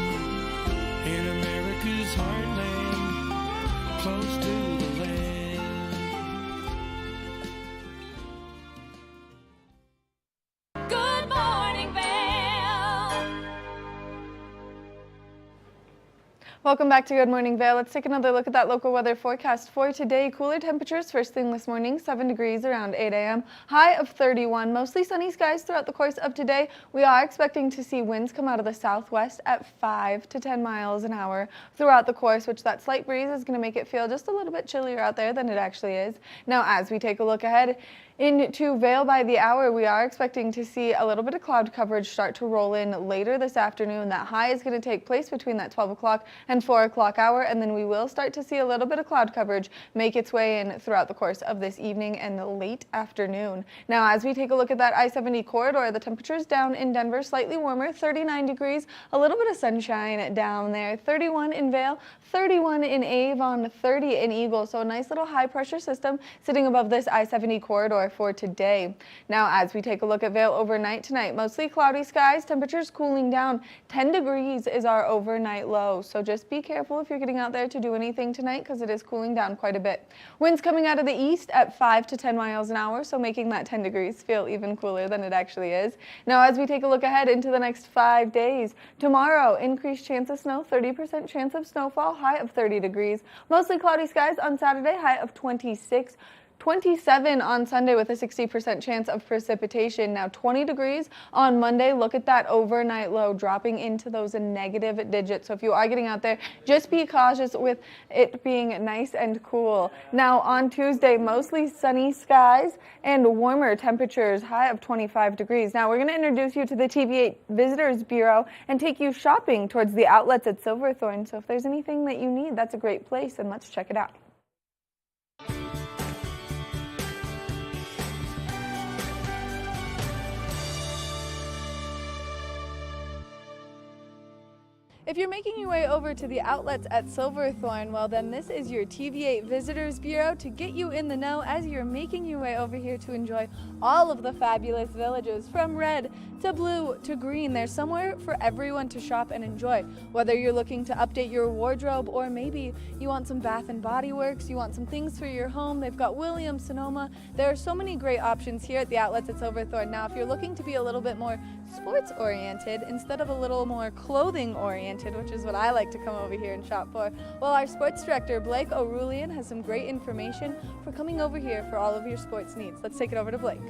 In America's heartland, close to the land. Good morning, Vail. Welcome back to Good Morning Vail. Let's take another look at that local weather forecast for today. Cooler temperatures first thing this morning, 7 degrees around 8 a.m. High of 31. Mostly sunny skies throughout the course of today. We are expecting to see winds come out of the southwest at 5 to 10 miles an hour throughout the course, which that slight breeze is going to make it feel just a little bit chillier out there than it actually is. Now, as we take a look ahead, Into Vail by the hour, we are expecting to see a little bit of cloud coverage start to roll in later this afternoon. That high is going to take place between that 12 o'clock and 4 o'clock hour, and then we will start to see a little bit of cloud coverage make its way in throughout the course of this evening and late afternoon. Now, as we take a look at that I-70 corridor, the temperatures down in Denver slightly warmer, 39 degrees, a little bit of sunshine down there, 31 in Vail, 31 in Avon, 30 in Eagle. So a nice little high pressure system sitting above this I-70 corridor for today. Now, as we take a look at Vail overnight tonight, mostly cloudy skies, temperatures cooling down. 10 degrees is our overnight low. So just be careful if you're getting out there to do anything tonight because it is cooling down quite a bit. Winds coming out of the east at 5 to 10 miles an hour, so making that 10 degrees feel even cooler than it actually is. Now, as we take a look ahead into the next 5 days, tomorrow, increased chance of snow, 30% chance of snowfall, high of 30 degrees. Mostly cloudy skies on Saturday, high of 26. 27 on Sunday with a 60% chance of precipitation. Now 20 degrees on Monday. Look at that overnight low dropping into those negative digits. So if you are getting out there, just be cautious with it being nice and cool. Now on Tuesday, mostly sunny skies and warmer temperatures, high of 25 degrees. Now we're going to introduce you to the TV8 Visitors Bureau and take you shopping towards the outlets at Silverthorne. So if there's anything that you need, that's a great place, and let's check it out. If you're making your way over to the outlets at Silverthorne, well then this is your TV8 Visitors Bureau to get you in the know as you're making your way over here to enjoy all of the fabulous villages from red to blue to green. There's somewhere for everyone to shop and enjoy. Whether you're looking to update your wardrobe or maybe you want some Bath and Body Works, you want some things for your home, they've got Williams, Sonoma. There are so many great options here at the outlets at Silverthorne. Now if you're looking to be a little bit more sports oriented instead of a little more clothing oriented, which is what I like to come over here and shop for, well, our sports director Blake O'Rulian has some great information for coming over here for all of your sports needs. Let's take it over to Blake.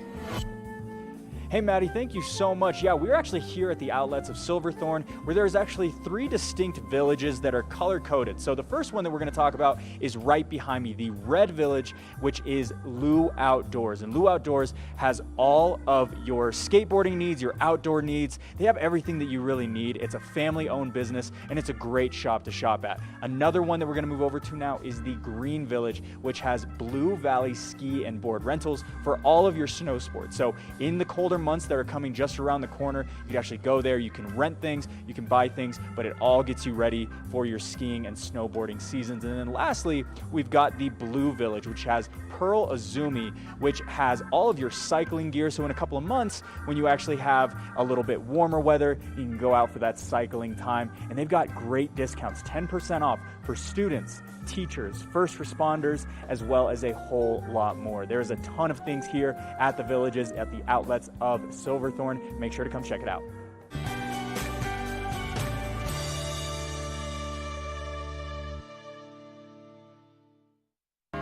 Hey Maddie, thank you so much. Yeah, we're actually here at the outlets of Silverthorne, where there's actually 3 distinct villages that are color-coded. So the first one that we're going to talk about is right behind me, the Red Village, which is Lou Outdoors. And Lou Outdoors has all of your skateboarding needs, your outdoor needs. They have everything that you really need. It's a family-owned business, and it's a great shop to shop at. Another one that we're going to move over to now is the Green Village, which has Blue Valley ski and board rentals for all of your snow sports. So in the colder months that are coming just around the corner, you can actually go there, you can rent things, you can buy things, but it all gets you ready for your skiing and snowboarding seasons. And then lastly, we've got the Blue Village, which has Pearl Azumi, which has all of your cycling gear. So in a couple of months, when you actually have a little bit warmer weather, you can go out for that cycling time. And they've got great discounts, 10% off for students, teachers, first responders, as well as a whole lot more. There's a ton of things here at the villages, at the outlets of Silverthorne. Make sure to come check it out.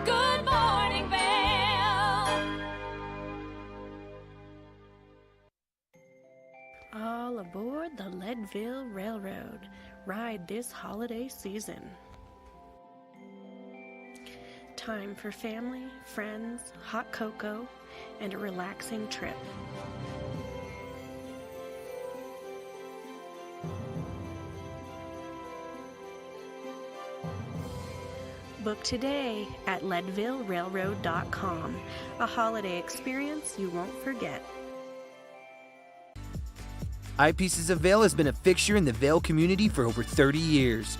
Good morning, Vail. All aboard the Leadville Railroad. Ride this holiday season. Time for family, friends, hot cocoa, and a relaxing trip. Book today at leadvillerailroad.com. A holiday experience you won't forget. Eyepieces of Vail has been a fixture in the Vail community for over 30 years.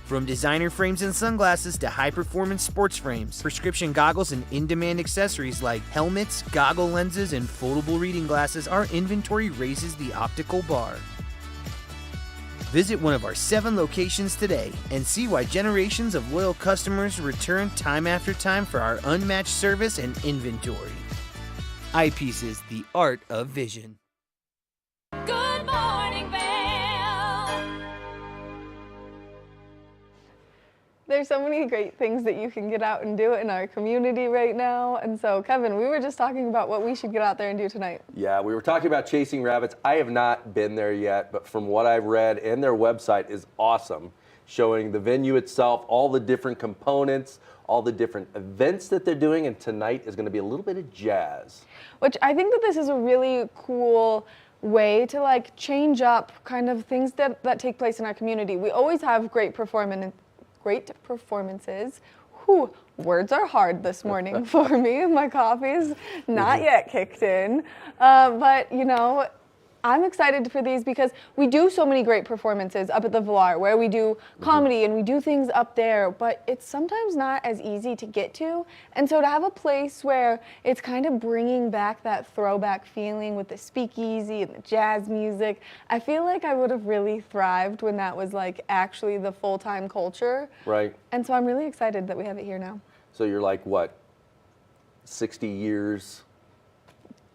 From designer frames and sunglasses to high-performance sports frames, prescription goggles, and in-demand accessories like helmets, goggle lenses, and foldable reading glasses, our inventory raises the optical bar. Visit one of our 7 locations today and see why generations of loyal customers return time after time for our unmatched service and inventory. Eyepieces, the art of vision. Good morning, Vail. There's so many great things that you can get out and do in our community right now. And so, Kevin, we were just talking about what we should get out there and do tonight. Yeah, we were talking about chasing rabbits. I have not been there yet, but from what I've read, and their website is awesome. showing the venue itself, all the different components, all the different events that they're doing, and tonight is going to be a little bit of jazz. Which I think that this is a really cool way to like change up kind of things that take place in our community. We always have great performances. Whew, words are hard this morning for me. My coffee's not yet kicked in. But, you know, I'm excited for these because we do so many great performances up at the Villar where we do comedy and we do things up there, but it's sometimes not as easy to get to. And so to have a place where it's kind of bringing back that throwback feeling with the speakeasy and the jazz music, I feel like I would have really thrived when that was like actually the full-time culture. Right. And so I'm really excited that we have it here now. So you're like, what, 60 years?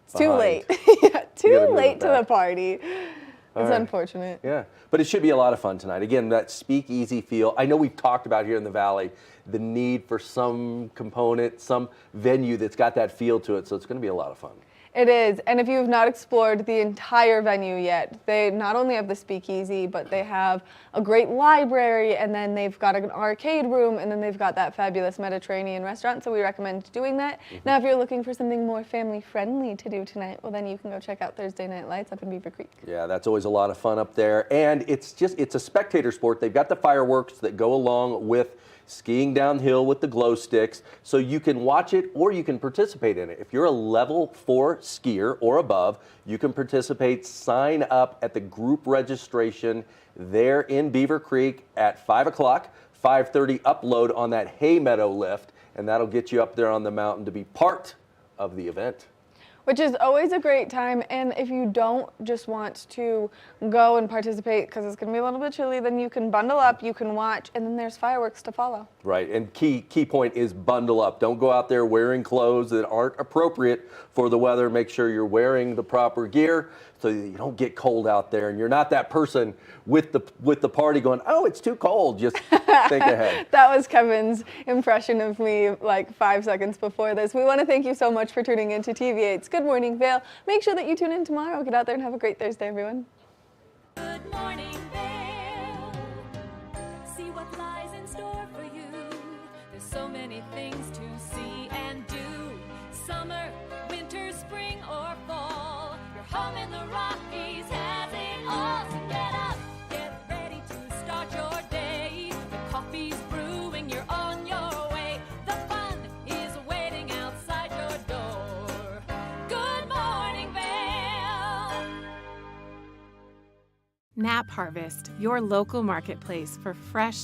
It's too late. Yeah, too late to the party. It's unfortunate. Yeah, but it should be a lot of fun tonight. Again, that speakeasy feel. I know we've talked about here in the Valley the need for some component, some venue that's got that feel to it, so it's going to be a lot of fun. It is, and if you have not explored the entire venue yet, they not only have the speakeasy, but they have a great library, and then they've got an arcade room, and then they've got that fabulous Mediterranean restaurant, so we recommend doing that. Now, if you're looking for something more family-friendly to do tonight, well, then you can go check out Thursday Night Lights up in Beaver Creek. Yeah, that's always a lot of fun up there, and it's a spectator sport. They've got the fireworks that go along with skiing downhill with the glow sticks, so you can watch it or you can participate in it. If you're a level 4 skier or above, you can participate. Sign up at the group registration there in Beaver Creek at 5 o'clock, 5:30 upload on that hay meadow lift, and that'll get you up there on the mountain to be part of the event. Which is always a great time, and if you don't just want to go and participate because it's going to be a little bit chilly, then you can bundle up, you can watch, and then there's fireworks to follow. Right, and key point is bundle up. Don't go out there wearing clothes that aren't appropriate for the weather. Make sure you're wearing the proper gear so that you don't get cold out there, and you're not that person with the party going, oh, it's too cold. Just think ahead. That was Kevin's impression of me like 5 seconds before this. We want to thank you so much for tuning in to TV8's Good Morning Vail. Make sure that you tune in tomorrow. Get out there and have a great Thursday, everyone. Good morning, Vail. See what lies in store for you. There's so many things to see and do. Summer, winter, spring, or fall. Your home in the Rockies has it all. So get up, get ready to start your day. The coffee's brewing, you're on your way. The fun is waiting outside your door. Good morning, Vail. Knapp Harvest, your local marketplace for fresh